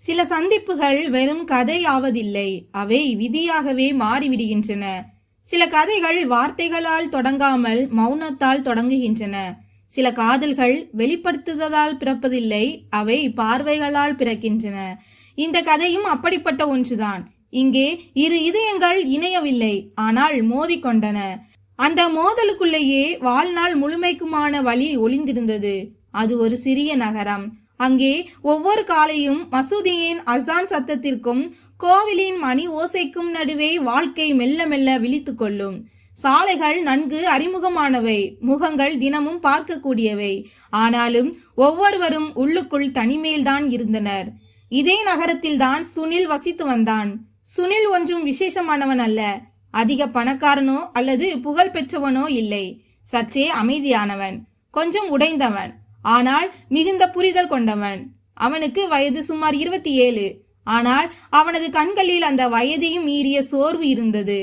சில சந்திப்புகள் வெறும் கதை ஆவதில்லை, அவை விதியாகவே மாறிவிடுகின்றன. சில கதைகள் வார்த்தைகளால் தொடங்காமல் மௌனத்தால் தொடங்குகின்றன. சில காதல்கள் வெளிப்படுத்துவதால் பிறப்பதில்லை, அவை பார்வைகளால் பிறக்கின்றன. இந்த கதையும் அப்படிப்பட்ட ஒன்றுதான். இங்கே இரு இதயங்கள் இணையவில்லை, ஆனால் மோதிக்கொண்டன. அந்த மோதலுக்குள்ளேயே வாழ்நாள் முழுமைக்குமான வழி ஒளிந்திருந்தது. அது ஒரு சிறிய நகரம். அங்கே ஒவ்வொரு காலையும் மசூதியின் அசான் சத்தத்திற்கும் கோவிலின் மணி ஓசைக்கும் நடுவே வாழ்க்கை மெல்ல மெல்ல விழித்து கொள்ளும். சாலைகள் நன்கு அறிமுகமானவை, முகங்கள் தினமும் பார்க்கக்கூடியவை. ஆனாலும் ஒவ்வொருவரும் உள்ளுக்குள் தனிமேல்தான் இருந்தனர். இதே நகரத்தில்தான் சுனில் வசித்து வந்தான். சுனில் ஒன்றும் விசேஷமானவன் அல்ல. அதிக பணக்காரனோ அல்லது புகழ் பெற்றவனோ இல்லை. சற்றே அமைதியானவன், கொஞ்சம் உடைந்தவன், ஆனால் மிகுந்த புரிதல் கொண்டவன். அவனுக்கு வயது சுமார் 27. ஆனால் அவனது கண்களில் அந்த வயதையும் மீறிய சோர்வு இருந்தது.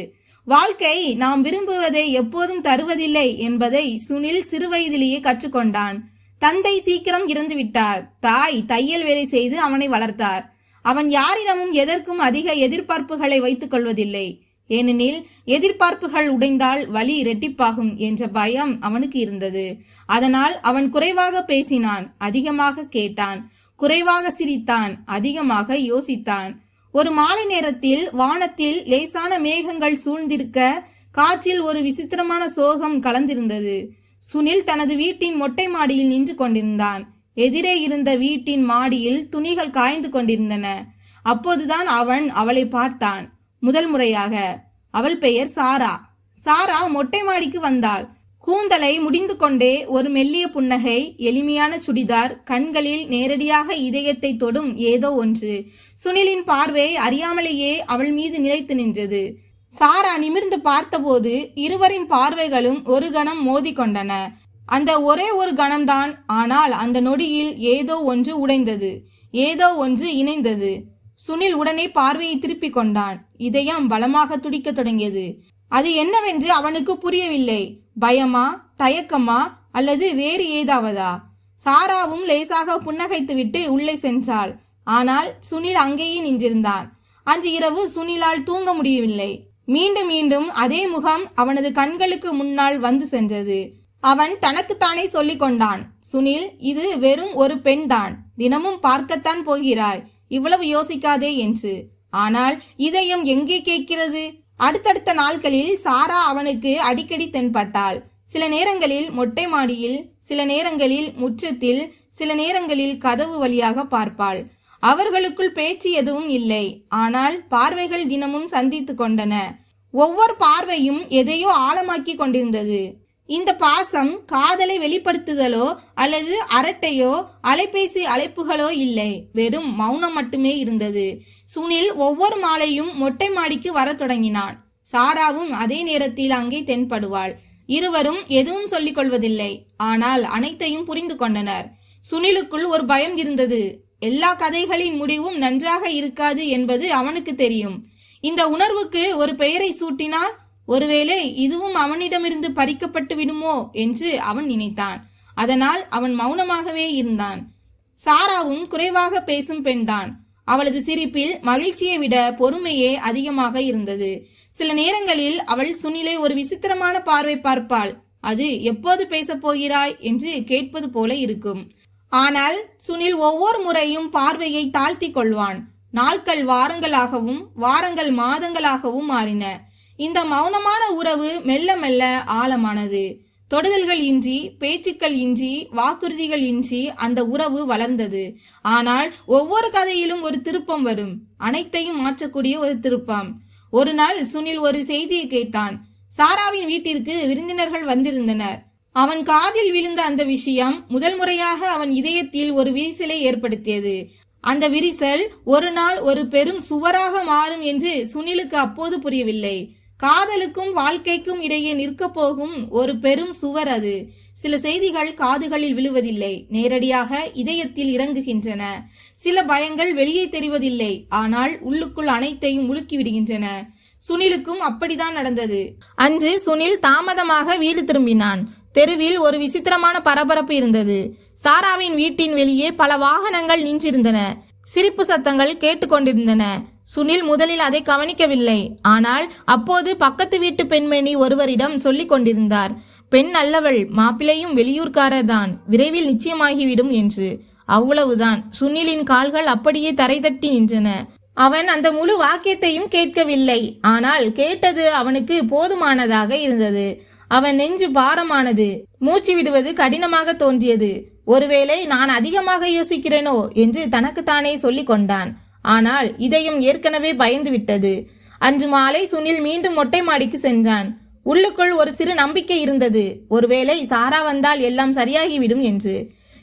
வாழ்க்கை நாம் விரும்புவதை எப்போதும் தருவதில்லை என்பதை சுனில் சிறுவயதிலேயே கற்றுக்கொண்டான். தந்தை சீக்கிரம் இறந்து விட்டார். தாய் தையல் வேலை செய்து அவனை வளர்த்தார். அவன் யாரிடமும் எதற்கும் அதிக எதிர்பார்ப்புகளை வைத்துக் கொள்வதில்லை. ஏனெனில் எதிர்பார்ப்புகள் உடைந்தால் வலி இரட்டிப்பாகும் என்ற பயம் அவனுக்கு இருந்தது. அதனால் அவன் குறைவாக பேசினான், அதிகமாக கேட்டான். குறைவாக சிரித்தான், அதிகமாக யோசித்தான். ஒரு மாலை நேரத்தில் வானத்தில் லேசான மேகங்கள் சூழ்ந்திருக்க காற்றில் ஒரு விசித்திரமான சோகம் கலந்திருந்தது. சுனில் தனது வீட்டின் மொட்டை மாடியில் நின்று கொண்டிருந்தான். எதிரே இருந்த வீட்டின் மாடியில் துணிகள் காய்ந்து கொண்டிருந்தன. அப்போதுதான் அவன் அவளை பார்த்தான், முதல் முறையாக. அவள் பெயர் சாரா. சாரா மொட்டை மாடிக்கு வந்தாள். கூந்தலை முடிந்து கொண்டே ஒரு மெல்லிய புன்னகை, எளிமையான சுடிதார், கண்களில் நேரடியாக இதயத்தை தொடும் ஏதோ ஒன்று. சுனிலின் பார்வை அறியாமலேயே அவள் மீது நிலைத்து நின்றது. சாரா நிமிர்ந்து பார்த்தபோது இருவரின் பார்வைகளும் ஒரு கணம் மோதி கொண்டன. அந்த ஒரே ஒரு கணம்தான். ஆனால் அந்த நொடியில் ஏதோ ஒன்று உடைந்தது, ஏதோ ஒன்று இணைந்தது. சுனில் உடனே பார்வையை திருப்பிக் கொண்டான். இதயம் பலமாக துடிக்க தொடங்கியது. அது என்னவென்று அவனுக்கு புரியவில்லை. பயமா, தயக்கமா, அல்லது வேறு ஏதாவதா? சாராவும் லேசாக புன்னகைத்துவிட்டு உள்ளே சென்றாள். ஆனால் சுனில் அங்கேயே நின்றிருந்தான். அன்று இரவு சுனிலால் தூங்க முடியவில்லை. மீண்டும் மீண்டும் அதே முகம் அவனது கண்களுக்கு முன்னால் வந்து சென்றது. அவன் தனக்குத்தானே சொல்லிக் கொண்டான், சுனில், இது வெறும் ஒரு பெண் தான். தினமும் பார்க்கத்தான் போகிறாய், இவ்வளவு யோசிக்காதே என்று. ஆனால் இதயம் எங்கே கேட்கிறது? அடுத்தடுத்த நாட்களில் சாரா அவனுக்கு அடிக்கடி தென்பட்டாள். சில நேரங்களில் மொட்டை மாடியில், சில நேரங்களில் முற்றத்தில், சில நேரங்களில் கதவு வழியாக பார்ப்பாள். அவர்களுக்குள் பேச்சு எதுவும் இல்லை. ஆனால் பார்வைகள் தினமும் சந்தித்து கொண்டன. ஒவ்வொரு பார்வையும் எதையோ ஆழமாக்கி கொண்டிருந்தது. இந்த பாசம் காதலை வெளிப்படுத்துதலோ அல்லது அரட்டையோ அலைபேசி அழைப்புகளோ இல்லை, வெறும் மௌனம் மட்டுமே இருந்தது. சுனில் ஒவ்வொரு மாலையும் மொட்டை மாடிக்கு வர தொடங்கினான். சாராவும் அதே நேரத்தில் அங்கே தென்படுவாள். இருவரும் எதுவும் சொல்லிக் கொள்வதில்லை, ஆனால் அனைத்தையும் புரிந்து கொண்டனர். சுனிலுக்குள் ஒரு பயம் இருந்தது. எல்லா கதைகளின் முடிவும் நன்றாக இருக்காது என்பது அவனுக்கு தெரியும். இந்த உணர்வுக்கு ஒரு பெயரை சூட்டினால் ஒருவேளை இதுவும் அவனிடமிருந்து பறிக்கப்பட்டு விடுமோ என்று அவன் நினைத்தான். அதனால் அவன் மௌனமாகவே இருந்தான். சாராவும் குறைவாக பேசும் பெண்தான். அவளது சிரிப்பில் மகிழ்ச்சியை விட பொறுமையே அதிகமாக இருந்தது. சில நேரங்களில் அவள் சுனிலை ஒரு விசித்திரமான பார்வை பார்ப்பாள். அது எப்போது பேசப் போகிறாய் என்று கேட்பது போல இருக்கும். ஆனால் சுனில் ஒவ்வொரு முறையும் பார்வையை தாழ்த்தி கொள்வான். நாட்கள் வாரங்களாகவும் வாரங்கள் மாதங்களாகவும் மாறின. இந்த மௌனமான உறவு மெல்ல மெல்ல ஆழமானது. தொடுதல்கள் இன்றி, பேச்சுக்கள் இன்றி, வாக்குறுதிகள் இன்றி அந்த உறவு வளர்ந்தது. ஆனால் ஒவ்வொரு கதையிலும் ஒரு திருப்பம் வரும், அனைத்தையும் மாற்றக்கூடிய ஒரு திருப்பம். ஒரு நாள் சுனில் ஒரு செய்தியை கேட்டான். சாராவின் வீட்டிற்கு விருந்தினர்கள் வந்திருந்தனர். அவன் காதில் விழுந்த அந்த விஷயம் முதல் முறையாக அவன் இதயத்தில் ஒரு விரிசலை ஏற்படுத்தியது. அந்த விரிசல் ஒரு நாள் ஒரு பெரும் சுவராக மாறும் என்று சுனிலுக்கு அப்போது புரியவில்லை. காதலுக்கும் வாழ்க்கைக்கும் இடையே நிற்க போகும் ஒரு பெரும் சுவர் அது. சில செய்திகள் காதுகளில் விழுவதில்லை, நேரடியாக இதயத்தில் இறங்குகின்றன. சில பயங்கள் வெளியே தெரிவதில்லை, ஆனால் உள்ளுக்குள் அனைத்தையும் முழுக்கி விடுகின்றன. சுனிலுக்கும் அப்படிதான் நடந்தது. அன்று சுனில் தாமதமாக வீடு திரும்பினான். தெருவில் ஒரு விசித்திரமான பரபரப்பு இருந்தது. சாராவின் வீட்டின் வெளியே பல வாகனங்கள் நின்றிருந்தன. சிரிப்பு சத்தங்கள் கேட்டுக்கொண்டிருந்தன. சுனில் முதலில் அதை கவனிக்கவில்லை. ஆனால் அப்போது பக்கத்து வீட்டு பெண்மணி ஒருவரிடம் சொல்லிக் கொண்டிருந்தார். பெண் நல்லவள், மாப்பிள்ளையும் வெளியூர்காரர்தான், விரைவில் நிச்சயமாகிவிடும் என்று. அவ்வளவுதான். சுனிலின் கால்கள் அப்படியே தரை தட்டி நின்றன. அவன் அந்த முழு வாக்கியத்தையும் கேட்கவில்லை. ஆனால் கேட்டது அவனுக்கு போதுமானதாக இருந்தது. அவன் நெஞ்சு பாரமானது. மூச்சு விடுவது கடினமாக தோன்றியது. ஒருவேளை நான் அதிகமாக யோசிக்கிறேனோ என்று தனக்குத்தானே சொல்லிக் கொண்டான். ஆனால் இதயம் ஏற்கனவே பயந்து விட்டது. அன்று மாலை சுனில் மீண்டும் மொட்டை மாடிக்கு சென்றான். உள்ளுக்குள் ஒரு சிறு நம்பிக்கை இருந்தது. ஒருவேளை சாரா வந்தால் எல்லாம் சரியாகிவிடும் என்று.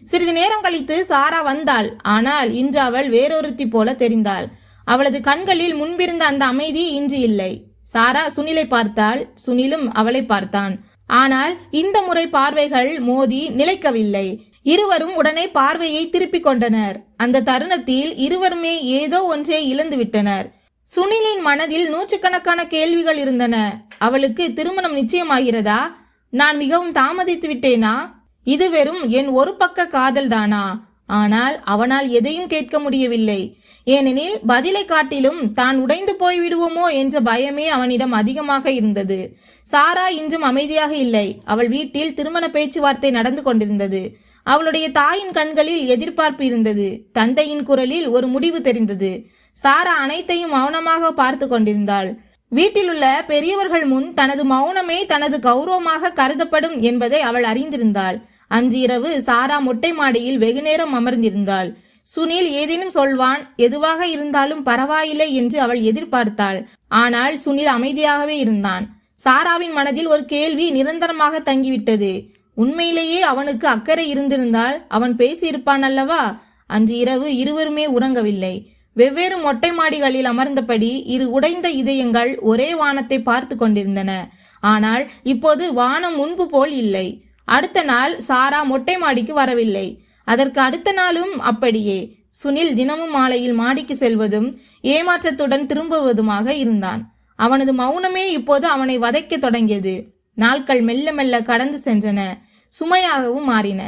சிறிது நேரம் கழித்து சாரா வந்தாள். ஆனால் இன்று அவள் வேறொருத்தி போல தெரிந்தாள். அவளது கண்களில் முன்பிருந்த அந்த அமைதி இன்று இல்லை. சாரா சுனிலை பார்த்தாள். சுனிலும் அவளை பார்த்தான். ஆனால் இந்த முறை பார்வைகள் மோதி நிலைக்கவில்லை. இருவரும் உடனே பார்வையை திருப்பிக் கொண்டனர். அந்த தருணத்தில் இருவருமே ஏதோ ஒன்றை இழந்து விட்டனர். சுனிலின் மனதில் நூற்றுக்கணக்கான கேள்விகள் இருந்தன. அவளுக்கு திருமணம் நிச்சயமாகிறதா? நான் மிகவும் தாமதித்து விட்டேனா? இது வெறும் என் ஒரு பக்க காதல் தானா? ஆனால் அவனால் எதையும் கேட்க முடியவில்லை. ஏனெனில் பதிலை காட்டிலும் தான் உடைந்து போய்விடுவோமோ என்ற பயமே அவனிடம் அதிகமாக இருந்தது. சாரா இன்றும் அமைதியாக இல்லை. அவள் வீட்டில் திருமண பேச்சுவார்த்தை நடந்து கொண்டிருந்தது. அவளுடைய தாயின் கண்களில் எதிர்பார்ப்பு இருந்தது. தந்தையின் குரலில் ஒரு முடிவு தெரிந்தது. சாரா அனைத்தையும் மௌனமாக பார்த்து கொண்டிருந்தாள். வீட்டிலுள்ள பெரியவர்கள் முன் தனது மௌனமே தனது கௌரவமாக கருதப்படும் என்பதை அவள் அறிந்திருந்தாள். அன்று இரவு சாரா மொட்டை மாடியில் வெகுநேரம் அமர்ந்திருந்தாள். சுனில் ஏதேனும் சொல்வான், எதுவாக இருந்தாலும் பரவாயில்லை என்று அவள் எதிர்பார்த்தாள். ஆனால் சுனில் அமைதியாகவே இருந்தான். சாராவின் மனதில் ஒரு கேள்வி நிரந்தரமாக தங்கிவிட்டது. உண்மையிலேயே அவனுக்கு அக்கறை இருந்திருந்தால் அவன் பேசியிருப்பான் அல்லவா? அன்று இரவு இருவருமே உறங்கவில்லை. வெவ்வேறு மொட்டை மாடிகளில் அமர்ந்தபடி இரு உடைந்த இதயங்கள் ஒரே வானத்தை பார்த்து கொண்டிருந்தன. ஆனால் இப்போது வானம் முன்பு போல் இல்லை. அடுத்த நாள் சாரா மொட்டை மாடிக்கு வரவில்லை. அதற்கு அடுத்த நாளும் அப்படியே. சுனில் தினமும் மாலையில் மாடிக்கு செல்வதும் ஏமாற்றத்துடன் திரும்புவதுமாக இருந்தான். அவனது மௌனமே இப்போது அவனை வதைக்க தொடங்கியது. நாட்கள் மெல்ல மெல்ல கடந்து சென்றன. சுமையாகவும் மாறின.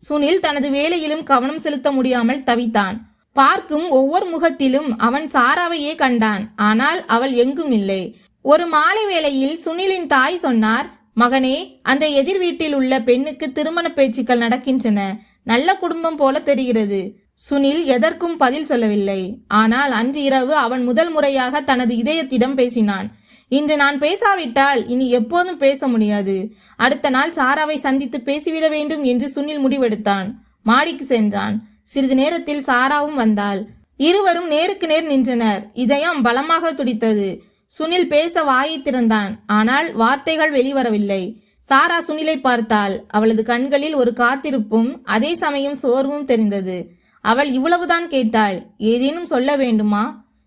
சுனில் தனது வேலையிலும் கவனம் செலுத்த முடியாமல் தவித்தான். பார்க்கும் ஒவ்வொரு முகத்திலும் அவன் சாராவையே கண்டான். ஆனால் அவள் எங்கும் இல்லை. ஒரு மாலை வேளையில் சுனிலின் தாய் சொன்னார், மகனே, அந்த எதிர் வீட்டில் உள்ள பெண்ணுக்கு திருமண பேச்சுக்கள் நடக்கின்றன. நல்ல குடும்பம் போல தெரிகிறது. சுனில் எதற்கும் பதில் சொல்லவில்லை. ஆனால் அன்று இரவு அவன் முதல் முறையாக தனது இதயத்திடம் பேசினான். இன்று நான் பேசாவிட்டால் இனி எப்போதும் பேச முடியாது. அடுத்த நாள் சாராவை சந்தித்து பேசிவிட வேண்டும் என்று சுனில் முடிவெடுத்தான். மாடிக்கு சென்றான். சிறிது நேரத்தில் சாராவும் வந்தாள். இருவரும் நேருக்கு நேர் நின்றனர். இதயம் பலமாக துடித்தது. சுனில் பேச வாயை திறந்தான். ஆனால் வார்த்தைகள் வெளிவரவில்லை. சாரா சுனிலை பார்த்தாள். அவளது கண்களில் ஒரு காத்திருப்பும் அதே சமயம் சோர்வும் தெரிந்தது. அவள் இவ்வளவுதான் கேட்டாள். ஏதேனும் சொல்ல வேண்டுமா?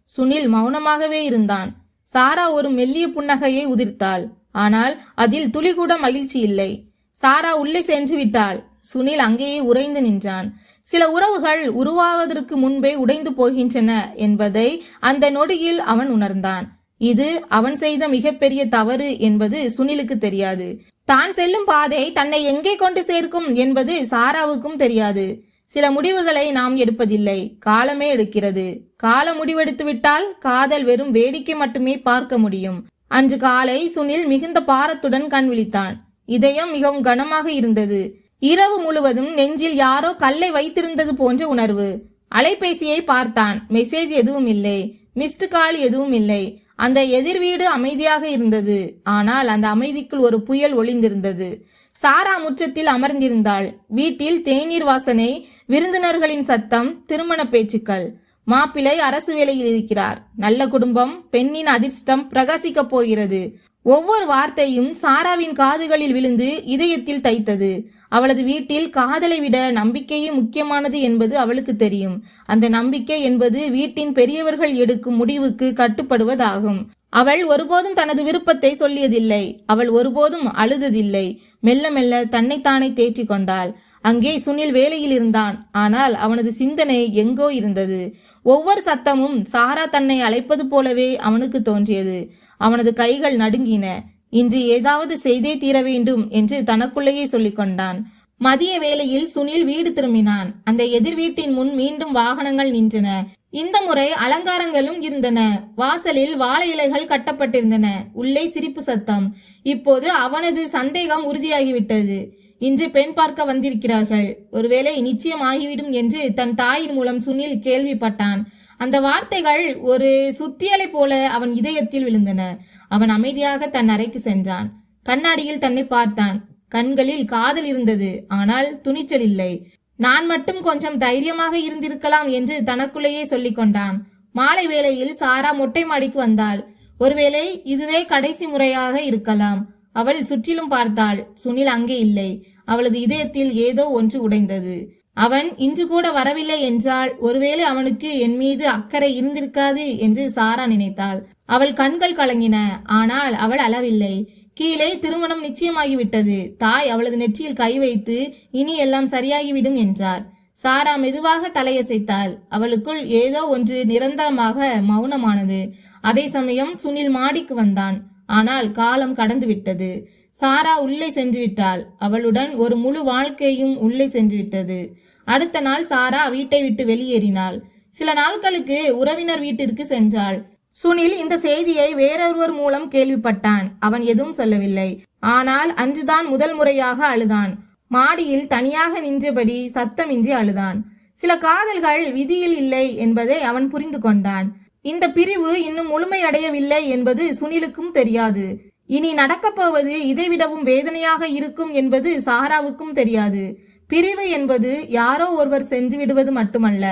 சுனில் மௌனமாகவே இருந்தான். சாரா ஒரு மெல்லிய புன்னகையை உதிர்த்தாள். ஆனால் அதில் துளிகூட மகிழ்ச்சி இல்லை. சாரா உள்ளே சென்று விட்டாள். சுனில் அங்கேயே உறைந்து நின்றான். சில உறவுகள் உருவாவதற்கு முன்பே உடைந்து போகின்றன என்பதை அந்த நொடியில் அவன் உணர்ந்தான். இது அவன் செய்த மிகப்பெரிய தவறு என்பது சுனிலுக்கு தெரியாது. தான் செல்லும் பாதை தன்னை எங்கே கொண்டு சேர்க்கும் என்பது சாராவுக்கும் தெரியாது. சில முடிவுகளை நாம் எடுப்பதில்லை, காலமே எடுக்கிறது. காலம் முடிவெடுத்து விட்டால் காதல் வெறும் வேடிக்கை மட்டுமே பார்க்க முடியும். அன்று காலை சுனில் மிகுந்த பாரத்துடன் கண் விழித்தான். இதயம் மிகவும் கனமாக இருந்தது. இரவு முழுவதும் நெஞ்சில் யாரோ கல்லை வைத்திருந்தது போன்ற உணர்வு. அலைபேசியை பார்த்தான். மெசேஜ் எதுவும் இல்லை. மிஸ்டு கால் எதுவும் இல்லை. அந்த எதிர் வீடு அமைதியாக இருந்தது. ஆனால் அந்த அமைதிக்குள் ஒரு புயல் ஒளிந்திருந்தது. சாரா முற்றத்தில் அமர்ந்திருந்தாள். வீட்டில் தேநீர் வாசனை, விருந்தினர்களின் சத்தம், திருமண பேச்சுக்கள். மாப்பிள்ளை அரசு வேலையில் இருக்கிறார். நல்ல குடும்பம், பெண்ணின் அதிர்ஷ்டம் பிரகாசிக்கப் போகிறது. ஒவ்வொரு வார்த்தையும் சாராவின் காதுகளில் விழுந்து இதயத்தில் தைத்தது. அவளது வீட்டில் காதலை விட நம்பிக்கையே முக்கியமானது என்பது அவளுக்கு தெரியும். அந்த நம்பிக்கை என்பது வீட்டின் பெரியவர்கள் எடுக்கும் முடிவுக்கு கட்டுப்படுவதாகும். அவள் ஒருபோதும் தனது விருப்பத்தை சொல்லியதில்லை. அவள் ஒருபோதும் அழுததில்லை. மெல்ல மெல்ல தன்னைத்தானே தேற்றி கொண்டாள். அங்கே சுனில் வேலையில் இருந்தான். ஆனால் அவனது சிந்தனை எங்கோ இருந்தது. ஒவ்வொரு சத்தமும் சாரா தன்னை அழைப்பது போலவே அவனுக்கு தோன்றியது. அவனது கைகள் நடுங்கின. இன்று ஏதாவது செய்தே தீர வேண்டும் என்று தனக்குள்ளேயே சொல்லிக் கொண்டான். மதிய வேளையில் சுனில் வீடு திரும்பினான். அந்த எதிர் வீட்டின் முன் மீண்டும் வாகனங்கள் நின்றன. இந்த முறை அலங்காரங்களும் இருந்தன. வாசலில் வாழை இலைகள் கட்டப்பட்டிருந்தன. உள்ளே சிரிப்பு சத்தம். இப்போது அவனது சந்தேகம் உறுதியாகிவிட்டது. இன்று பெண் பார்க்க வந்திருக்கிறார்கள். ஒருவேளை நிச்சயம் ஆகிவிடும் என்று தன் தாயின் மூலம் சுனில் கேள்விப்பட்டான். அந்த வார்த்தைகள் ஒரு சுத்தியலை போல அவன் இதயத்தில் விழுந்தன. அவன் அமைதியாக தன் அறைக்கு சென்றான். கண்ணாடியில் தன்னை பார்த்தான். கண்களில் காதல் இருந்தது, ஆனால் துணிச்சல் இல்லை. நான் மட்டும் கொஞ்சம் தைரியமாக இருந்திருக்கலாம் என்று தனக்குள்ளேயே சொல்லிக் கொண்டான். மாலை வேளையில் சாரா மொட்டை மாடிக்கு வந்தாள். ஒருவேளை இதுவே கடைசி முறையாக இருக்கலாம். அவள் சுற்றிலும் பார்த்தாள். சுனில் அங்கே இல்லை. அவளது இதயத்தில் ஏதோ ஒன்று உடைந்தது. அவன் இன்று கூட வரவில்லை என்றால் ஒருவேளை அவனுக்கு என் மீது அக்கறை இருந்திருக்காது என்று சாரா நினைத்தாள். அவள் கண்கள் கலங்கின. ஆனால் அவள் அழவில்லை. கீழே திருமணம் நிச்சயமாகிவிட்டது. தாய் அவளது நெற்றியில் கை வைத்து இனி எல்லாம் சரியாகிவிடும் என்றார். சாரா மெதுவாக தலையசைத்தாள். அவளுக்குள் ஏதோ ஒன்று நிரந்தரமாக மௌனமானது. அதே சமயம் சுனில் மாடிக்கு வந்தான். ஆனால் காலம் கடந்து விட்டது. சாரா உள்ளே சென்று விட்டாள். அவளுடன் ஒரு முழு வாழ்க்கையும் உள்ளே சென்று விட்டது. அடுத்த நாள் சாரா வீட்டை விட்டு வெளியேறினாள். சில நாட்களுக்கு உறவினர் வீட்டிற்கு சென்றாள். சுனில் இந்த செய்தியை வேறொருவர் மூலம் கேள்விப்பட்டான். அவன் எதுவும் சொல்லவில்லை. ஆனால் அன்றுதான் முதல் முறையாக அழுதான். மாடியில் தனியாக நின்றபடி சத்தமின்றி அழுதான். சில காதல்கள் விதியில் இல்லை என்பதை அவன் புரிந்து கொண்டான். இந்த பிரிவு இன்னும் முழுமையடையவில்லை என்பது சுனிலுக்கும் தெரியாது. இனி நடக்கப் போவது இதைவிடவும் வேதனையாக இருக்கும் என்பது சாராவுக்கும் தெரியாது. பிரிவு என்பது யாரோ ஒருவர் சென்று விடுவது மட்டுமல்ல.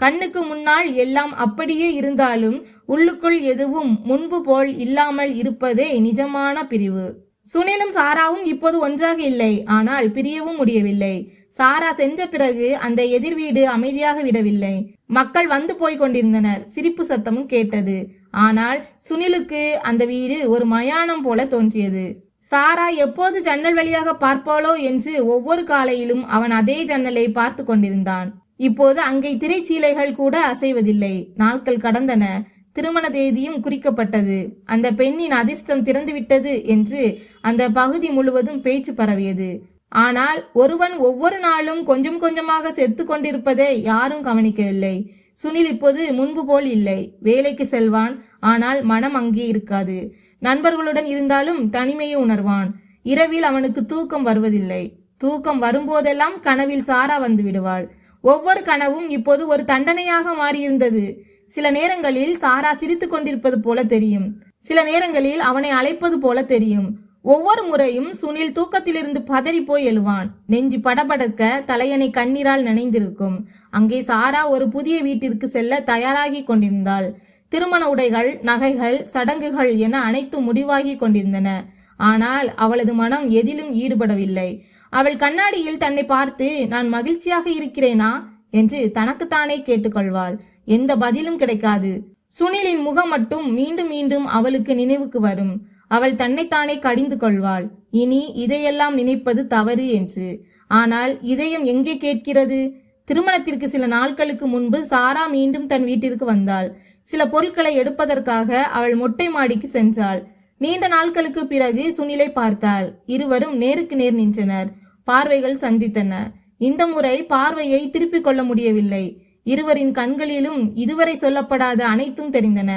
கண்ணுக்கு முன்னால் எல்லாம் அப்படியே இருந்தாலும் உள்ளுக்குள் எதுவும் முன்பு போல் இல்லாமல் இருப்பதே நிஜமான பிரிவு. சுனிலும் சாராவும் இப்போது ஒன்றாக இல்லை. ஆனால் பிரியவும் முடியவில்லை. சாரா சென்ற பிறகு அந்த எதிர் வீடு அமைதியாக விடவில்லை. மக்கள் வந்து போய் கொண்டிருந்தனர். சிரிப்பு சத்தமும் கேட்டது. ஆனால் சுனிலுக்கு அந்த வீடு ஒரு மயானம் போல தோன்றியது. சாரா எப்போது ஜன்னல் வழியாக பார்ப்பாளோ என்று ஒவ்வொரு காலையிலும் அவன் அதே ஜன்னலை பார்த்து கொண்டிருந்தான். இப்போது அங்கே திரைச்சீலைகள் கூட அசைவதில்லை. நாட்கள் கடந்தன. திருமண தேதியும் குறிக்கப்பட்டது. அந்த பெண்ணின் அதிர்ஷ்டம் திறந்துவிட்டது என்று அந்த பகுதி முழுவதும் பேச்சு பரவியது. ஆனால் ஒருவன் ஒவ்வொரு நாளும் கொஞ்சம் கொஞ்சமாக செத்து கொண்டிருப்பதை யாரும் கவனிக்கவில்லை. சுனில் இப்போது முன்பு போல் இல்லை. வேலைக்கு செல்வான், ஆனால் மனம் அங்கே இருக்காது. நண்பர்களுடன் இருந்தாலும் தனிமையை உணர்வான். இரவில் அவனுக்கு தூக்கம் வருவதில்லை. தூக்கம் வரும்போதெல்லாம் கனவில் சாரா வந்து விடுவாள். ஒவ்வொரு கனவும் இப்போது ஒரு தண்டனையாக மாறியிருந்தது. சில நேரங்களில் சாரா சிரித்து கொண்டிருப்பது போல தெரியும். சில நேரங்களில் அவனை அழைப்பது போல தெரியும். ஒவ்வொரு முறையும் சுனில் தூக்கத்திலிருந்து பதறி போய் எழுவான். நெஞ்சு படபடக்க, தலையணை கண்ணீரால் நனைந்திருக்கும். அங்கே சாரா ஒரு புதிய வீட்டிற்கு செல்ல தயாராகி கொண்டிருந்தாள். திருமண உடைகள், நகைகள், சடங்குகள் என அனைத்தும் முடிவாகி கொண்டிருந்தன. ஆனால் அவளது மனம் எதிலும் ஈடுபடவில்லை. அவள் கண்ணாடியில் தன்னை பார்த்து நான் மகிழ்ச்சியாக இருக்கிறேனா என்று தனக்குத்தானே கேட்டுக்கொள்வாள். எந்த பதிலும் கிடைக்காது. சுனிலின் முகம் மட்டும் மீண்டும் மீண்டும் அவளுக்கு நினைவுக்கு வரும். அவள் தன்னைத்தானே கடிந்து கொள்வாள். இனி இதையெல்லாம் நினைப்பது தவறு என்று. ஆனால் இதயம் எங்கே கேட்கிறது? திருமணத்திற்கு சில நாட்களுக்கு முன்பு சாரா மீண்டும் தன் வீட்டிற்கு வந்தாள். சில பொருட்களை எடுப்பதற்காக அவள் மொட்டை மாடிக்கு சென்றாள். நீண்ட நாட்களுக்கு பிறகு சுனிலை பார்த்தாள். இருவரும் நேருக்கு நேர் நின்றனர். பார்வைகள் சந்தித்தன. இந்த முறை பார்வையை திருப்பிக் கொள்ள முடியவில்லை. இருவரின் கண்களிலும் இதுவரை சொல்லப்படாத அனைத்தும் தெரிந்தன.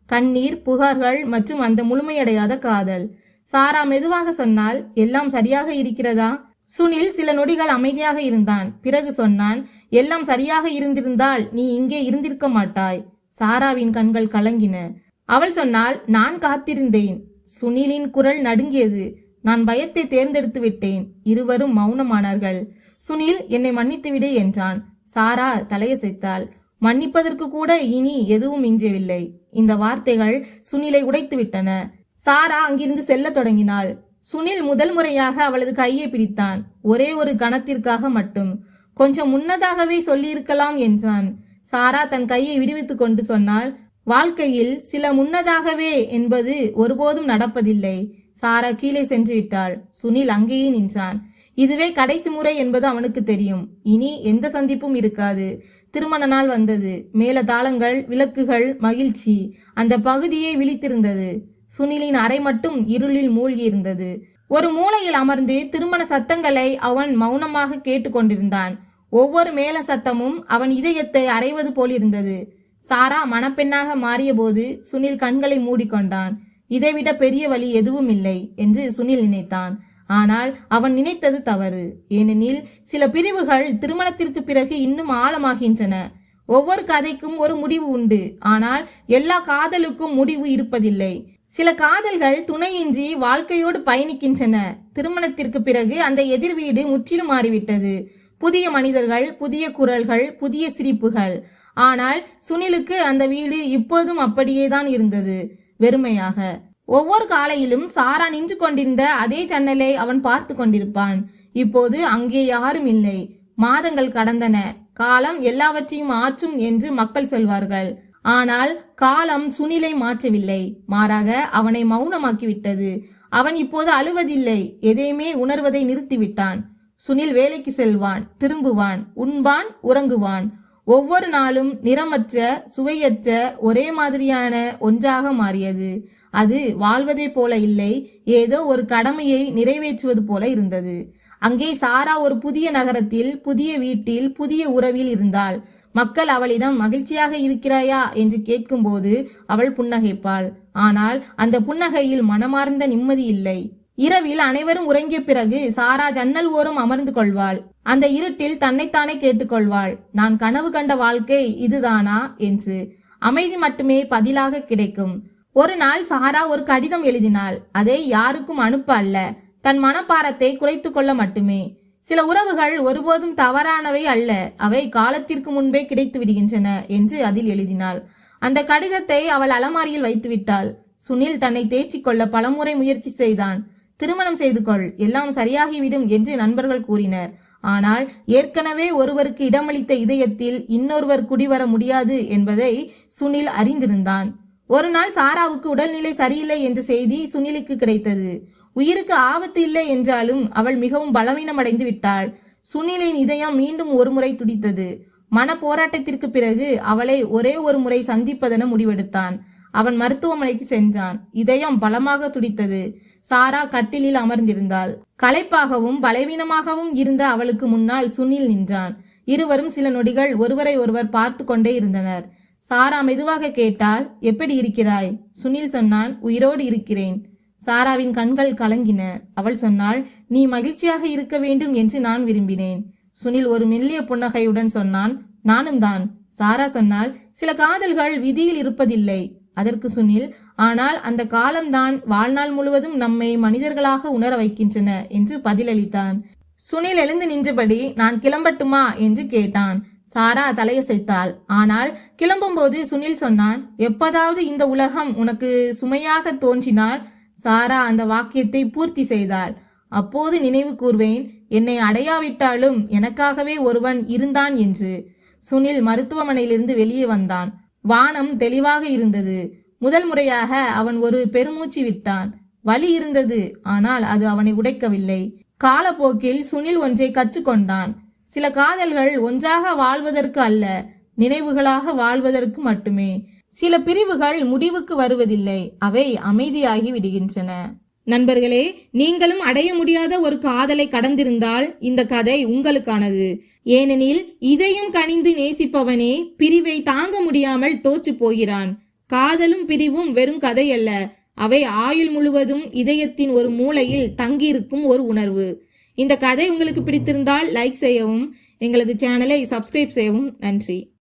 கண்ணீர், புகார்கள் மற்றும் அந்த முழுமையடையாத காதல். சாரா மெதுவாக சொன்னால், எல்லாம் சரியாக இருக்கிறதா? சுனில் சில நொடிகள் அமைதியாக இருந்தான். பிறகு சொன்னான், எல்லாம் சரியாக இருந்திருந்தால் நீ இங்கே இருந்திருக்க மாட்டாய். சாராவின் கண்கள் கலங்கின. அவள் சொன்னாள், நான் காத்திருந்தேன். சுனிலின் குரல் நடுங்கியது. நான் பயத்தை தேர்ந்தெடுத்து விட்டேன். இருவரும் மௌனமானார்கள். சுனில், என்னை மன்னித்து விடு என்றான். சாரா தலையசைத்தாள். மன்னிப்பதற்கு கூட இனி எதுவும் மிஞ்சவில்லை. இந்த வார்த்தைகள் சுனிலை உடைத்து விட்டன. சாரா அங்கிருந்து செல்ல தொடங்கினாள். சுனில் முதல் முறையாக அவளது கையை பிடித்தான். ஒரே ஒரு கணத்திற்காக மட்டும். கொஞ்சம் முன்னதாகவே சொல்லியிருக்கலாம் என்றான். சாரா தன் கையை விடுவித்துக் கொண்டு சொன்னாள், வாழ்க்கையில் சில முன்னதாகவே என்பது ஒருபோதும் நடப்பதில்லை. சாரா கீழே சென்று விட்டாள். சுனில் அங்கேயே நின்றான். இதுவே கடைசி முறை என்பது அவனுக்கு தெரியும். இனி எந்த சந்திப்பும் இருக்காது. திருமண நாள் வந்தது. மேல தாளங்கள், விளக்குகள், மகிழ்ச்சி. அந்த பகுதியே விழித்திருந்தது. சுனிலின் அறை மட்டும் இருளில் மூழ்கியிருந்தது. ஒரு மூலையில் அமர்ந்து திருமண சத்தங்களை அவன் மௌனமாக கேட்டு கொண்டிருந்தான். ஒவ்வொரு மேல சத்தமும் அவன் இதயத்தை அறைவது போலிருந்தது. சாரா மணப்பெண்ணாக மாறியபோது சுனில் கண்களை மூடிக்கொண்டான். இதைவிட பெரிய வழி எதுவும் இல்லை என்று சுனில் நினைத்தான். ஆனால் அவன் நினைத்தது தவறு. ஏனெனில் சில பிரிவுகள் திருமணத்திற்கு பிறகு இன்னும் ஆழமாகின்றன. ஒவ்வொரு கதைக்கும் ஒரு முடிவு உண்டு. ஆனால் எல்லா காதலுக்கும் முடிவு இருப்பதில்லை. சில காதல்கள் துணையின்றி வாழ்க்கையோடு பயணிக்கின்றன. திருமணத்திற்கு பிறகு அந்த எதிர் வீடு முற்றிலும் மாறிவிட்டது. புதிய மனிதர்கள், புதிய குரல்கள், புதிய சிரிப்புகள். ஆனால் சுனிலுக்கு அந்த வீடு இப்போதும் அப்படியேதான் இருந்தது, வெறுமையாக. ஒவ்வொரு காலையிலும் சாரா நின்று கொண்டிருந்த அதே ஜன்னலை அவன் பார்த்து கொண்டிருப்பான். இப்போது அங்கே யாரும் இல்லை. மாதங்கள் கடந்தன. காலம் எல்லாவற்றையும் மாற்றும் என்று மக்கள் சொல்வார்கள். ஆனால் காலம் சுனிலை மாற்றவில்லை. மாறாக அவனை மௌனமாக்கிவிட்டது. அவன் இப்போது அழுவதில்லை, எதையுமே உணர்வதை நிறுத்திவிட்டான். சுனில் வேலைக்கு செல்வான், திரும்புவான், உண்பான், உறங்குவான். ஒவ்வொரு நாளும் நிறமற்ற, சுவையற்ற, ஒரே மாதிரியான ஒன்றாக மாறியது. அது வாழ்வதை போல இல்லை, ஏதோ ஒரு கடமையை நிறைவேற்றுவது போல இருந்தது. அங்கே சாரா ஒரு புதிய நகரத்தில், புதிய வீட்டில், புதிய உறவில் இருந்தாள். மக்கள் அவளிடம் மகிழ்ச்சியாக இருக்கிறாயா என்று கேட்கும்போது அவள் புன்னகைப்பாள். ஆனால் அந்த புன்னகையில் மனமார்ந்த நிம்மதி இல்லை. இரவில் அனைவரும் உறங்கிய பிறகு சாரா ஜன்னல் ஓரம் அமர்ந்து கொள்வாள். அந்த இருட்டில் தன்னைத்தானே கேட்டுக்கொள்வாள், நான் கனவு கண்ட வாழ்க்கை இதுதானா என்று. அமைதி மட்டுமே பதிலாக கிடைக்கும். ஒரு நாள் சாரா ஒரு கடிதம் எழுதினாள். அதை யாருக்கும் அனுப்ப அல்ல, தன் மனப்பாரத்தை குறைத்து கொள்ள மட்டுமே. சில உறவுகள் ஒருபோதும் தவறானவை அல்ல, அவை காலத்திற்கு முன்பே கிடைத்து விடுகின்றன என்று அதில் எழுதினாள். அந்த கடிதத்தை அவள் அலமாரியில் வைத்துவிட்டாள். சுனில் தன்னை தேற்றிக்கொள்ள பலமுறை முயற்சி செய்தான். திருமணம் செய்து கொள், எல்லாம் சரியாகிவிடும் என்று நண்பர்கள் கூறினர். ஆனால் ஏற்கனவே ஒருவருக்கு இடமளித்த இதயத்தில் இன்னொருவர் குடிவர முடியாது என்பதை சுனில் அறிந்திருந்தான். ஒரு நாள் சாராவுக்கு உடல்நிலை சரியில்லை என்ற செய்தி சுனிலுக்கு கிடைத்தது. உயிருக்கு ஆபத்து இல்லை என்றாலும் அவள் மிகவும் பலவீனமடைந்து விட்டாள். சுனிலின் இதயம் மீண்டும் ஒரு முறை துடித்தது. மன போராட்டத்திற்கு பிறகு அவளை ஒரே ஒரு முறை சந்திப்பதென முடிவெடுத்தான். அவன் மருத்துவமனைக்கு சென்றான். இதயம் பலமாக துடித்தது. சாரா கட்டிலில் அமர்ந்திருந்தாள். களைப்பாகவும் பலவீனமாகவும் இருந்த அவளுக்கு முன்னால் சுனில் நின்றான். இருவரும் சில நொடிகள் ஒருவரை ஒருவர் பார்த்து கொண்டே இருந்தனர். சாரா மெதுவாக கேட்டாள், எப்படி இருக்கிறாய்? சுனில் சொன்னான், உயிரோடு இருக்கிறேன். சாராவின் கண்கள் கலங்கின. அவள் சொன்னாள், நீ மகிழ்ச்சியாக இருக்க வேண்டும் என்று நான் விரும்பினேன். சுனில் ஒரு மெல்லிய புன்னகையுடன் சொன்னான், நானும் தான். சாரா சொன்னாள், சில காதல்கள் விதியில் இருப்பதில்லை. அதற்கு சுனில், ஆனால் அந்த காலம்தான் வாழ்நாள் முழுவதும் நம்மை மனிதர்களாக உணர வைக்கின்றன என்று பதிலளித்தான். சுனில் எழுந்து நின்றபடி, நான் கிளம்பட்டுமா என்று கேட்டான். சாரா தலையசைத்தாள். ஆனால் கிளம்பும்போது சுனில் சொன்னான், எப்போதாவது இந்த உலகம் உனக்கு சுமையாக தோன்றினால். சாரா அந்த வாக்கியத்தை பூர்த்தி செய்தாள். அப்போது நினைவு கூர்வேன், என்னை அடையாவிட்டாலும் எனக்காகவே ஒருவன் இருந்தான் என்று. சுனில் மருத்துவமனையிலிருந்து வெளியே வந்தான். வானம் தெளிவாக இருந்தது. முதல் முறையாக அவன் ஒரு பெருமூச்சு விட்டான். வலி இருந்தது, ஆனால் அது அவனை உடைக்கவில்லை. காலப்போக்கில் சுனில் ஒன்றை கற்றுக்கொண்டான். சில காதல்கள் ஒன்றாக வாழ்வதற்கு அல்ல, நினைவுகளாக வாழ்வதற்கு மட்டுமே. சில பிரிவுகள் முடிவுக்கு வருவதில்லை, அவை அமைதியாகி விடுகின்றன. நண்பர்களே, நீங்களும் அடைய முடியாத ஒரு காதலை கடந்திருந்தால் இந்த கதை உங்களுக்கானது. ஏனெனில் இதையும் கனிந்து நேசிப்பவனே பிரிவை தாங்க முடியாமல் தோற்று போகிறான். காதலும் பிரிவும் வெறும் கதை அல்ல, அவை ஆயுள் முழுவதும் இதயத்தின் ஒரு மூலையில் தங்கியிருக்கும் ஒரு உணர்வு. இந்த கதை உங்களுக்கு பிடித்திருந்தால் லைக் செய்யவும், எங்களது சேனலை சப்ஸ்கிரைப் செய்யவும். நன்றி.